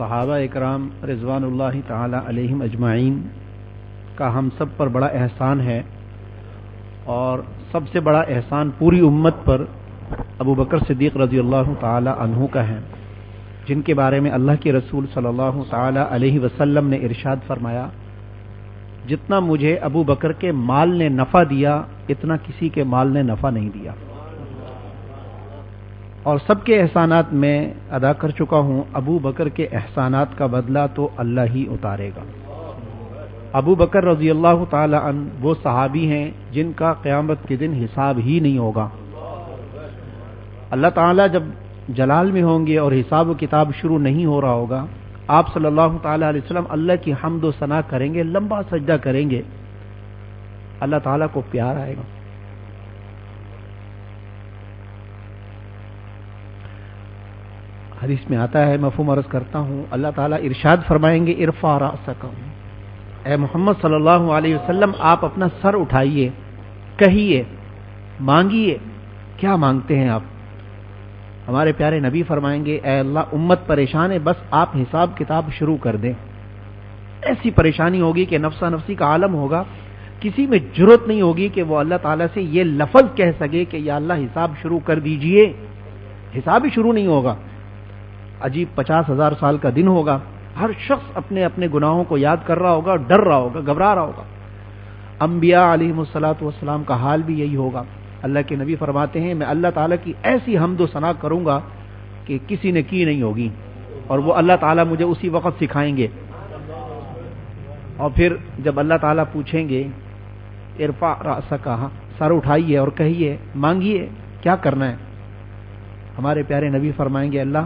صحابہ اکرام رضوانullah تعالی علیہم اجمعین کا ہم سب پر بڑا احسان ہے، اور سب سے بڑا احسان پوری امت پر ابو بکر صدیق رضی اللہ تعالی عنہ کا ہے، جن کے بارے میں اللہ کے رسول صلی اللہ تعالی علیہ وسلم نے ارشاد فرمایا، جتنا مجھے ابو بکر کے مال نے نفع دیا اتنا کسی کے مال نے نفع نہیں دیا، اور سب کے احسانات میں ادا کر چکا ہوں، ابو بکر کے احسانات کا بدلہ تو اللہ ہی اتارے گا۔ ابو بکر رضی اللہ تعالی عنہ وہ صحابی ہیں جن کا قیامت کے دن حساب ہی نہیں ہوگا۔ اللہ تعالیٰ جب جلال میں ہوں گے اور حساب و کتاب شروع نہیں ہو رہا ہوگا، آپ صلی اللہ تعالی علیہ وسلم اللہ کی حمد و ثنا کریں گے، لمبا سجدہ کریں گے، اللہ تعالیٰ کو پیار آئے گا۔ حدیث میں آتا ہے، مفہوم عرض کرتا ہوں، اللہ تعالیٰ ارشاد فرمائیں گے، ارفع رأسک، اے محمد صلی اللہ علیہ وسلم آپ اپنا سر اٹھائیے، کہیے، مانگیے، کیا مانگتے ہیں آپ؟ ہمارے پیارے نبی فرمائیں گے، اے اللہ امت پریشان ہے، بس آپ حساب کتاب شروع کر دیں۔ ایسی پریشانی ہوگی کہ نفسا نفسی کا عالم ہوگا، کسی میں جرأت نہیں ہوگی کہ وہ اللہ تعالیٰ سے یہ لفظ کہہ سکے کہ یا اللہ حساب شروع کر دیجئے، حساب ہی شروع نہیں ہوگا۔ عجیب 50,000 سال کا دن ہوگا، ہر شخص اپنے اپنے گناہوں کو یاد کر رہا ہوگا، ڈر رہا ہوگا، گھبرا رہا ہوگا۔ انبیاء علیہم الصلوۃ والسلام کا حال بھی یہی ہوگا۔ اللہ کے نبی فرماتے ہیں، میں اللہ تعالیٰ کی ایسی حمد و ثنا کروں گا کہ کسی نے کی نہیں ہوگی، اور وہ اللہ تعالیٰ مجھے اسی وقت سکھائیں گے۔ اور پھر جب اللہ تعالیٰ پوچھیں گے، ارفع رأسک، سر اٹھائیے اور کہیے، مانگیے، کیا کرنا ہے؟ ہمارے پیارے نبی فرمائیں گے، اللہ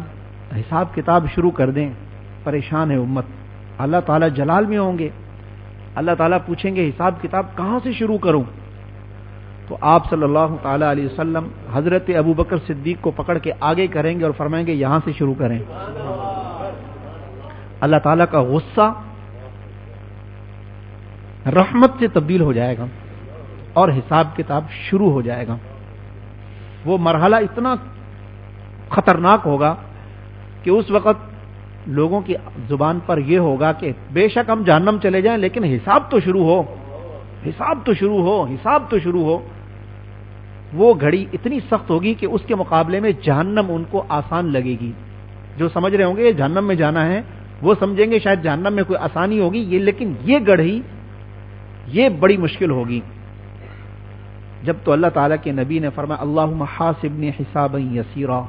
حساب کتاب شروع کر دیں، پریشان ہے امت۔ اللہ تعالیٰ جلال میں ہوں گے، اللہ تعالیٰ پوچھیں گے حساب کتاب کہاں سے شروع کروں؟ تو آپ صلی اللہ تعالی علیہ وسلم حضرت ابو بکر صدیق کو پکڑ کے آگے کریں گے اور فرمائیں گے یہاں سے شروع کریں۔ اللہ تعالیٰ کا غصہ رحمت سے تبدیل ہو جائے گا اور حساب کتاب شروع ہو جائے گا۔ وہ مرحلہ اتنا خطرناک ہوگا کہ اس وقت لوگوں کی زبان پر یہ ہوگا کہ بے شک ہم جہنم چلے جائیں لیکن حساب تو شروع ہو، حساب تو شروع ہو، حساب تو شروع ہو۔ وہ گھڑی اتنی سخت ہوگی کہ اس کے مقابلے میں جہنم ان کو آسان لگے گی۔ جو سمجھ رہے ہوں گے یہ جہنم میں جانا ہے، وہ سمجھیں گے شاید جہنم میں کوئی آسانی ہوگی، یہ لیکن یہ گڑھی یہ بڑی مشکل ہوگی۔ جب تو اللہ تعالیٰ کے نبی نے فرمایا، اللہم حاسبنی حسابا یسیرا،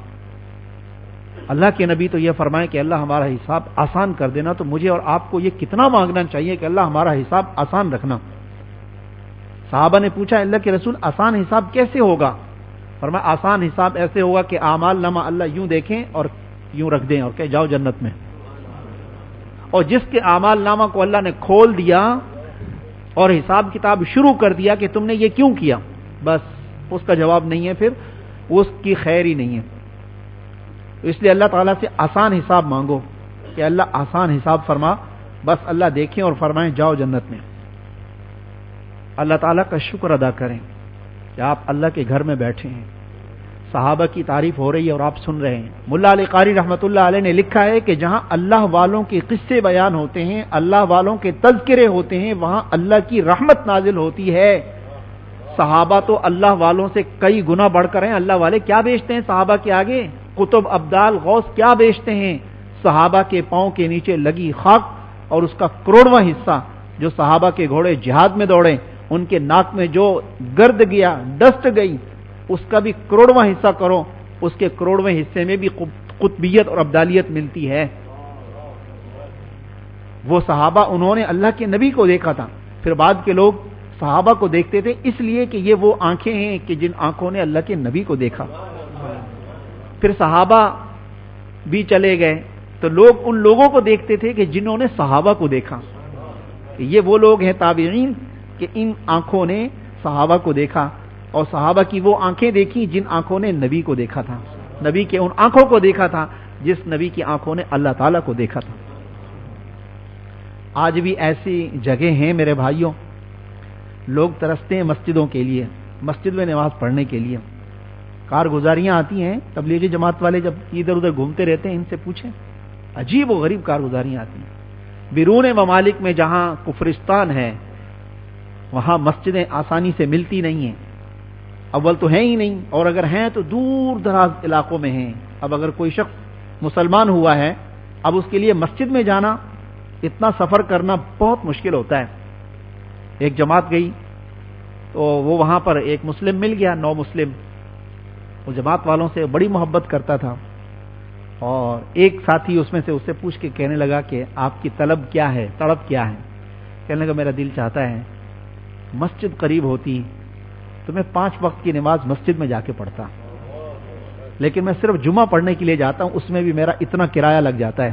اللہ کے نبی تو یہ فرمائے کہ اللہ ہمارا حساب آسان کر دینا، تو مجھے اور آپ کو یہ کتنا مانگنا چاہیے کہ اللہ ہمارا حساب آسان رکھنا۔ صحابہ نے پوچھا، اللہ کے رسول آسان حساب کیسے ہوگا؟ فرمایا آسان حساب ایسے ہوگا کہ اعمال نامہ اللہ یوں دیکھیں اور یوں رکھ دیں اور کہ جاؤ جنت میں، اور جس کے اعمال نامہ کو اللہ نے کھول دیا اور حساب کتاب شروع کر دیا کہ تم نے یہ کیوں کیا، بس اس کا جواب نہیں ہے، پھر اس کی خیر ہی نہیں ہے۔ اس لیے اللہ تعالیٰ سے آسان حساب مانگو کہ اللہ آسان حساب فرما، بس اللہ دیکھیں اور فرمائیں جاؤ جنت میں۔ اللہ تعالیٰ کا شکر ادا کریں کہ آپ اللہ کے گھر میں بیٹھے ہیں، صحابہ کی تعریف ہو رہی ہے اور آپ سن رہے ہیں۔ ملا علی قاری رحمۃ اللہ علیہ نے لکھا ہے کہ جہاں اللہ والوں کے قصے بیان ہوتے ہیں، اللہ والوں کے تذکرے ہوتے ہیں، وہاں اللہ کی رحمت نازل ہوتی ہے۔ صحابہ تو اللہ والوں سے کئی گنا بڑھ کر ہیں، اللہ والے کیا بیچتے ہیں صحابہ کے آگے؟ قطب ابدال غوث کیا بیچتے ہیں؟ صحابہ کے پاؤں کے نیچے لگی خاک اور اس کا کروڑواں حصہ، جو صحابہ کے گھوڑے جہاد میں دوڑے، ان کے ناک میں جو گرد گیا، ڈسٹ گئی، اس کا بھی کروڑواں حصہ کرو، اس کے کروڑویں حصے میں بھی قطبیت اور ابدالیت ملتی ہے۔ وہ صحابہ انہوں نے اللہ کے نبی کو دیکھا تھا، پھر بعد کے لوگ صحابہ کو دیکھتے تھے اس لیے کہ یہ وہ آنکھیں ہیں کہ جن آنکھوں نے اللہ کے نبی کو دیکھا۔ پھر صحابہ بھی چلے گئے تو لوگ ان لوگوں کو دیکھتے تھے کہ جنہوں نے صحابہ کو دیکھا، یہ وہ لوگ ہیں تابعین کہ ان آنکھوں نے صحابہ کو دیکھا، اور صحابہ کی وہ آنکھیں دیکھی جن آنکھوں نے نبی کو دیکھا تھا، نبی کے ان آنکھوں کو دیکھا تھا جس نبی کی آنکھوں نے اللہ تعالیٰ کو دیکھا تھا۔ آج بھی ایسی جگہ ہیں میرے بھائیوں، لوگ ترستے ہیں مسجدوں کے لیے، مسجد میں نماز پڑھنے کے لیے۔ کارگزاریاں آتی ہیں، تبلیغی جماعت والے جب ادھر ادھر گھومتے رہتے ہیں، ان سے پوچھیں عجیب و غریب کارگزاریاں آتی ہیں. بیرون ممالک میں جہاں کفرستان ہے وہاں مسجدیں آسانی سے ملتی نہیں ہیں. اول تو ہیں ہی نہیں، اور اگر ہیں تو دور دراز علاقوں میں ہیں. اب اگر کوئی شخص مسلمان ہوا ہے، اب اس کے لیے مسجد میں جانا، اتنا سفر کرنا بہت مشکل ہوتا ہے. ایک جماعت گئی تو وہ وہاں پر ایک مسلم مل گیا، نو مسلم. وہ جماعت والوں سے بڑی محبت کرتا تھا، اور ایک ساتھی اس میں سے اس سے پوچھ کے کہنے لگا کہ آپ کی طلب کیا ہے، تڑپ کیا ہے؟ کہنے لگا میرا دل چاہتا ہے مسجد قریب ہوتی تو میں 5 وقت کی نماز مسجد میں جا کے پڑھتا، لیکن میں صرف جمعہ پڑھنے کے لیے جاتا ہوں، اس میں بھی میرا اتنا کرایہ لگ جاتا ہے،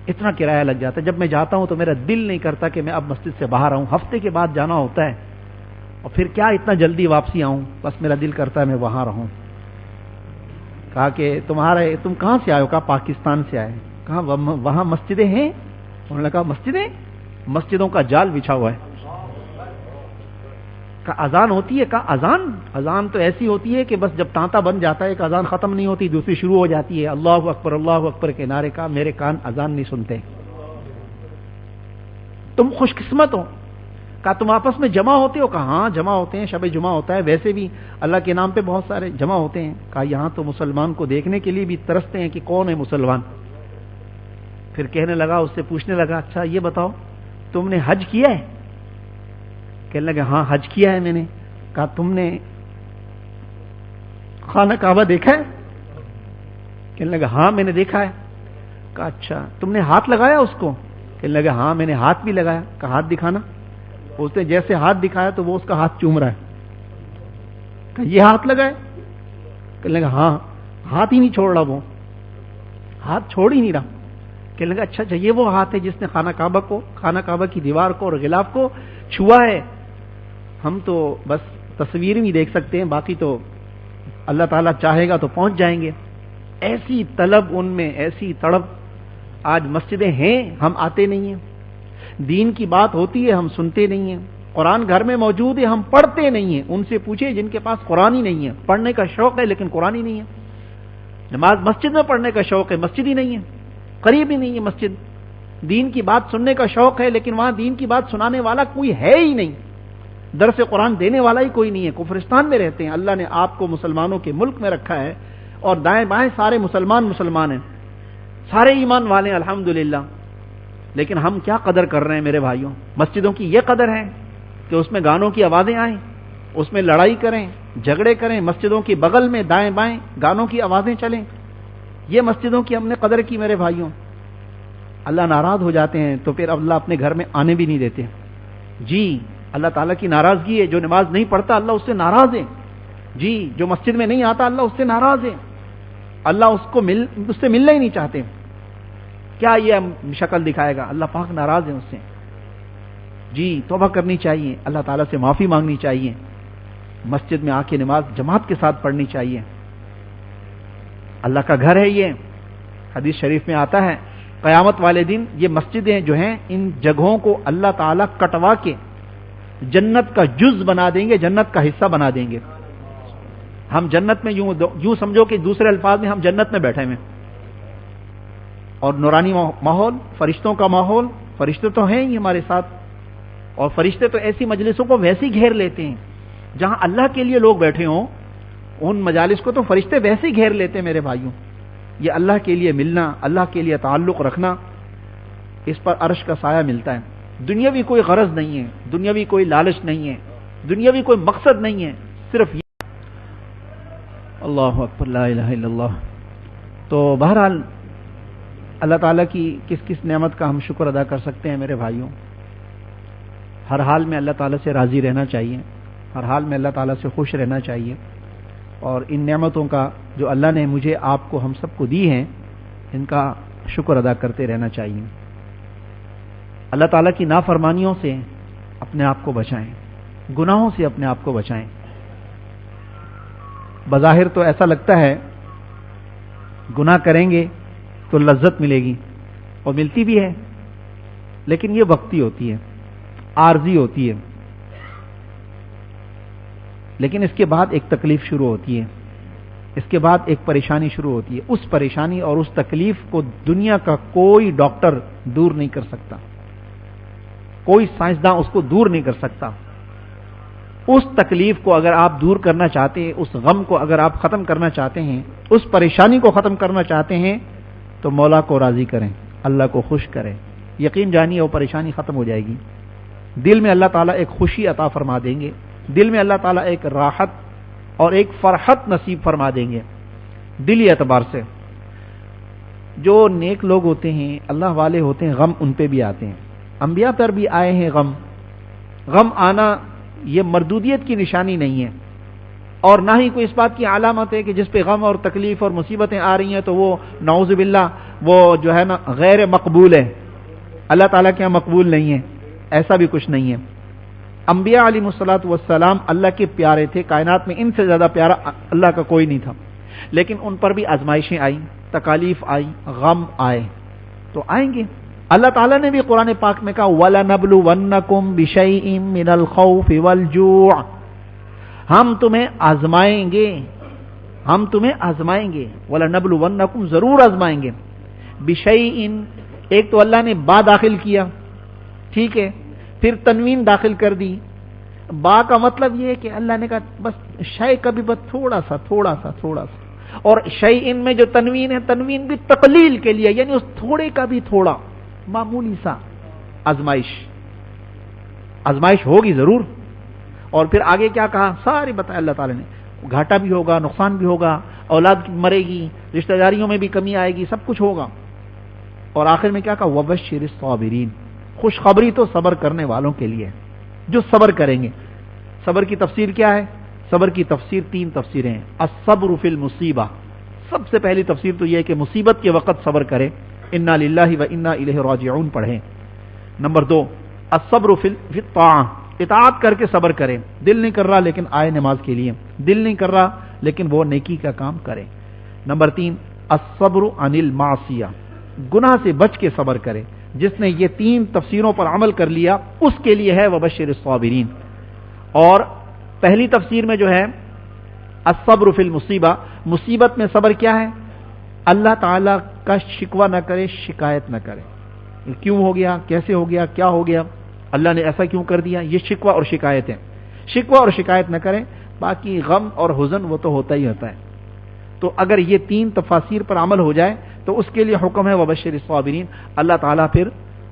اتنا کرایہ لگ جاتا ہے. جب میں جاتا ہوں تو میرا دل نہیں کرتا کہ میں اب مسجد سے باہر آؤں، ہفتے کے بعد جانا ہوتا ہے، اور پھر کیا اتنا جلدی واپسی آؤں، بس میرا دل کرتا ہے میں وہاں رہوں. کہا کہ تم کہاں سے آئے ہو؟ کہا پاکستان سے آئے. کہا وہاں مسجدیں ہیں؟ انہوں نے کہا مسجدیں، مسجدوں کا جال بچھا ہوا ہے. کہا اذان ہوتی ہے؟ کہا اذان تو ایسی ہوتی ہے کہ بس جب تانتا بن جاتا ہے ایک اذان ختم نہیں ہوتی دوسری شروع ہو جاتی ہے، اللہ اکبر کے نعرے. کا میرے کان اذان نہیں سنتے. تم خوش قسمت ہو. کہا تم آپس میں جمع ہوتے ہو؟ کہا ہاں جمع ہوتے ہیں، شب جمعہ ہوتا ہے، ویسے بھی اللہ کے نام پہ بہت سارے جمع ہوتے ہیں. کہا یہاں تو مسلمان کو دیکھنے کے لیے بھی ترستے ہیں کہ کون ہے مسلمان. پھر کہنے لگا، اس سے پوچھنے لگا اچھا یہ بتاؤ تم نے حج کیا ہے؟ کہنے لگا ہاں حج کیا ہے میں نے. کہا تم نے خانہ کعبہ دیکھا ہے؟ کہنے لگا ہاں میں نے دیکھا ہے. کہا اچھا تم نے ہاتھ لگایا اس کو؟ کہنے لگا ہاں میں نے ہاتھ بھی لگایا. کہا ہاتھ دکھانا. اس نے جیسے ہاتھ دکھایا تو وہ اس کا ہاتھ چوم رہا ہے. کہا یہ ہاتھ لگائے؟ کہنے لگا ہاں. ہاتھ ہی نہیں چھوڑ رہا، وہ ہاتھ چھوڑ ہی نہیں رہا. کہنے لگا اچھا یہ وہ ہاتھ ہے جس نے خانہ کعبہ کی دیوار کو اور غلاف کو چھوا ہے. ہم تو بس تصویر ہی دیکھ سکتے ہیں، باقی تو اللہ تعالیٰ چاہے گا تو پہنچ جائیں گے. ایسی طلب ان میں، ایسی تڑپ. آج مسجدیں ہیں، ہم آتے نہیں ہیں. دین کی بات ہوتی ہے، ہم سنتے نہیں ہیں. قرآن گھر میں موجود ہے، ہم پڑھتے نہیں ہیں. ان سے پوچھے جن کے پاس قرآن ہی نہیں ہے، پڑھنے کا شوق ہے لیکن قرآن ہی نہیں ہے. نماز مسجد میں پڑھنے کا شوق ہے، مسجد ہی نہیں ہے، قریب ہی نہیں ہے مسجد. دین کی بات سننے کا شوق ہے لیکن وہاں دین کی بات سنانے والا کوئی ہے ہی نہیں، درس قرآن دینے والا ہی کوئی نہیں ہے. کفرستان میں رہتے ہیں. اللہ نے آپ کو مسلمانوں کے ملک میں رکھا ہے، اور دائیں بائیں سارے مسلمان ہیں، سارے ایمان والے ہیں الحمدللہ. لیکن ہم کیا قدر کر رہے ہیں میرے بھائیوں؟ مسجدوں کی یہ قدر ہے کہ اس میں گانوں کی آوازیں آئیں، اس میں لڑائی کریں، جھگڑے کریں، مسجدوں کی بغل میں دائیں بائیں گانوں کی آوازیں چلیں. یہ مسجدوں کی ہم نے قدر کی میرے بھائیوں. اللہ ناراض ہو جاتے ہیں تو پھر اللہ اپنے گھر میں آنے بھی نہیں دیتے. جی اللہ تعالیٰ کی ناراضگی ہے، جو نماز نہیں پڑھتا اللہ اس سے ناراض ہے. جی جو مسجد میں نہیں آتا اللہ اس سے ناراض ہے. اللہ اس سے ملنا ہی نہیں چاہتے. کیا یہ شکل دکھائے گا؟ اللہ پاک ناراض ہے اس سے. جی توبہ کرنی چاہیے، اللہ تعالیٰ سے معافی مانگنی چاہیے، مسجد میں آ کے نماز جماعت کے ساتھ پڑھنی چاہیے. اللہ کا گھر ہے یہ. حدیث شریف میں آتا ہے قیامت والے دن یہ مسجدیں جو ہیں ان جگہوں کو اللہ تعالیٰ کٹوا کے جنت کا جز بنا دیں گے، جنت کا حصہ بنا دیں گے. ہم جنت میں یوں سمجھو کہ دوسرے الفاظ میں ہم جنت میں بیٹھے ہوئے، اور نورانی ماحول، فرشتوں کا ماحول. فرشتے تو ہیں ہی ہمارے ساتھ، اور فرشتے تو ایسی مجلسوں کو ویسے ہی گھیر لیتے ہیں جہاں اللہ کے لیے لوگ بیٹھے ہوں. ان مجالس کو تو فرشتے ویسے ہی گھیر لیتے ہیں میرے بھائیوں. یہ اللہ کے لیے ملنا، اللہ کے لیے تعلق رکھنا، اس پر عرش کا سایہ ملتا ہے. دنیاوی کوئی غرض نہیں ہے، دنیاوی کوئی لالچ نہیں ہے، دنیاوی کوئی مقصد نہیں ہے، صرف یہ. اللہ اکبر، لا الہ الا اللہ. تو بہرحال اللہ تعالیٰ کی کس کس نعمت کا ہم شکر ادا کر سکتے ہیں میرے بھائیوں. ہر حال میں اللہ تعالیٰ سے راضی رہنا چاہیے، ہر حال میں اللہ تعالیٰ سے خوش رہنا چاہیے، اور ان نعمتوں کا جو اللہ نے مجھے آپ کو ہم سب کو دی ہیں ان کا شکر ادا کرتے رہنا چاہیے. اللہ تعالیٰ کی نافرمانیوں سے اپنے آپ کو بچائیں، گناہوں سے اپنے آپ کو بچائیں. بظاہر تو ایسا لگتا ہے گناہ کریں گے تو لذت ملے گی، اور ملتی بھی ہے، لیکن یہ وقتی ہوتی ہے، عارضی ہوتی ہے. لیکن اس کے بعد ایک تکلیف شروع ہوتی ہے. اس کے بعد ایک پریشانی شروع ہوتی ہے. اس پریشانی اور اس تکلیف کو دنیا کا کوئی ڈاکٹر دور نہیں کر سکتا, کوئی سائنسداں اس کو دور نہیں کر سکتا. اس تکلیف کو اگر آپ دور کرنا چاہتے ہیں, اس غم کو اگر آپ ختم کرنا چاہتے ہیں, اس پریشانی کو ختم کرنا چاہتے ہیں, تو مولا کو راضی کریں, اللہ کو خوش کریں. یقین جانیے وہ پریشانی ختم ہو جائے گی. دل میں اللہ تعالیٰ ایک خوشی عطا فرما دیں گے, دل میں اللہ تعالیٰ ایک راحت اور ایک فرحت نصیب فرما دیں گے دلی اعتبار سے. جو نیک لوگ ہوتے ہیں, اللہ والے ہوتے ہیں, غم ان پہ بھی آتے ہیں. انبیاء پر بھی آئے ہیں غم. غم آنا یہ مردودیت کی نشانی نہیں ہے, اور نہ ہی کوئی اس بات کی علامت ہے کہ جس پہ غم اور تکلیف اور مصیبتیں آ رہی ہیں تو وہ نعوذ باللہ وہ جو ہے نا غیر مقبول ہے, اللہ تعالیٰ کے یہاں مقبول نہیں ہے. ایسا بھی کچھ نہیں ہے. انبیاء علیہ الصلوۃ والسلام اللہ کے پیارے تھے, کائنات میں ان سے زیادہ پیارا اللہ کا کوئی نہیں تھا, لیکن ان پر بھی آزمائشیں آئیں, تکالیف آئی, غم آئے, تو آئیں گے. اللہ تعالیٰ نے بھی قرآن پاک میں کہا وَلَنَبْلُوَنَّكُمْ بِشَيْءٍ مِّنَ الْخَوْفِ وَالْجُوعِ, ہم تمہیں آزمائیں گے, ہم تمہیں آزمائیں گے. وَلَنَبْلُوَنَّكُمْ ضرور آزمائیں گے. بِشَيْءٍ, ایک تو اللہ نے با داخل کیا, ٹھیک ہے, پھر تنوین داخل کر دی. با کا مطلب یہ ہے کہ اللہ نے کہا بس شے کا بھی بس تھوڑا سا, اور شیء میں جو تنوین ہے, تنوین بھی تقلیل کے لیے, یعنی اس تھوڑے کا بھی تھوڑا, معمولی سا آزمائش. آزمائش ہوگی ضرور. اور پھر آگے کیا کہا سارے بتایا اللہ تعالی نے, گھاٹا بھی ہوگا, نقصان بھی ہوگا, اولاد مرے گی, رشتہ داریوں میں بھی کمی آئے گی, سب کچھ ہوگا. اور آخر میں کیا کہا وَبَشِّرِ الصَّابِرِينَ, خوشخبری تو صبر کرنے والوں کے لیے جو صبر کریں گے. صبر کی تفسیر کیا ہے؟ صبر کی تفسیر 3 تفسیریں ہیں. الصبر فی المصیبہ, سب سے پہلی تفسیر تو یہ ہے کہ مصیبت کے وقت صبر کریں, انا للہ و انا الیہ راجعون پڑھیں. نمبر 2 الصبر فی الطاعہ, اطاعت کر کے صبر کریں. دل نہیں کر رہا لیکن آئے نماز کے لیے, دل نہیں کر رہا لیکن وہ نیکی کا کام کریں. نمبر 3 الصبر عن المعصیہ, گناہ سے بچ کے صبر کریں. جس نے یہ 3 تفسیروں پر عمل کر لیا اس کے لیے ہے وبشر الصابرین. اور پہلی تفسیر میں جو ہے الصبر فی المصیبہ, مصیبت میں صبر کیا ہے؟ اللہ تعالی کا شکوہ نہ کرے, شکایت نہ کرے, کیوں ہو گیا, کیسے ہو گیا, کیا ہو گیا, اللہ نے ایسا کیوں کر دیا, یہ شکوہ اور شکایت ہے. شکوہ اور شکایت نہ کریں, باقی غم اور حزن وہ تو ہوتا ہی ہوتا ہے. تو اگر یہ 3 تفاسیر پر عمل ہو جائے تو اس کے لیے حکم ہے وبشر الصابرین, اللہ تعالیٰ پھر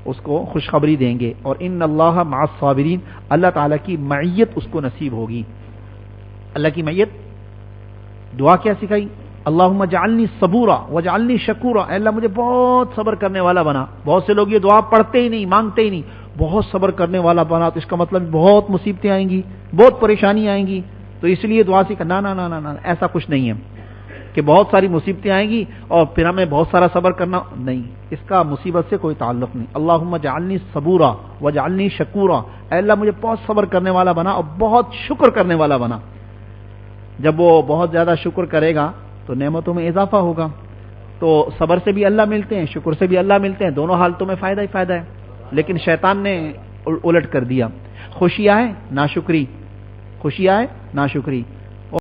اس کو خوشخبری دیں گے. اور ان اللہ مع الصابرین, اللہ تعالیٰ کی معیت اس کو نصیب ہوگی. اللہ کی معیت, دعا کیا سکھائی؟ اللہم اجعلنی صبورا واجعلنی شکورا, اے اللہ مجھے بہت صبر کرنے والا بنا. بہت سے لوگ یہ دعا پڑھتے ہی نہیں, مانگتے ہی نہیں, بہت صبر کرنے والا بنا, تو اس کا مطلب بہت مصیبتیں آئیں گی, بہت پریشانی آئیں گی, تو اس لیے دعا سکھا. نہ, ایسا کچھ نہیں ہے کہ بہت ساری مصیبتیں آئیں گی اور پھر ہمیں بہت سارا صبر کرنا, نہیں, اس کا مصیبت سے کوئی تعلق نہیں. اللہم اجعلنی صبورا واجعلنی شکورا, اے اللہ مجھے بہت صبر کرنے والا بنا اور بہت شکر کرنے والا بنا. جب وہ بہت زیادہ شکر کرے گا تو نعمتوں میں اضافہ ہوگا. تو صبر سے بھی اللہ ملتے ہیں, شکر سے بھی اللہ ملتے ہیں, دونوں حالتوں میں فائدہ ہی فائدہ ہے. لیکن شیطان نے الٹ کر دیا. خوشی آئے ناشکری, خوشی آئے ناشکری,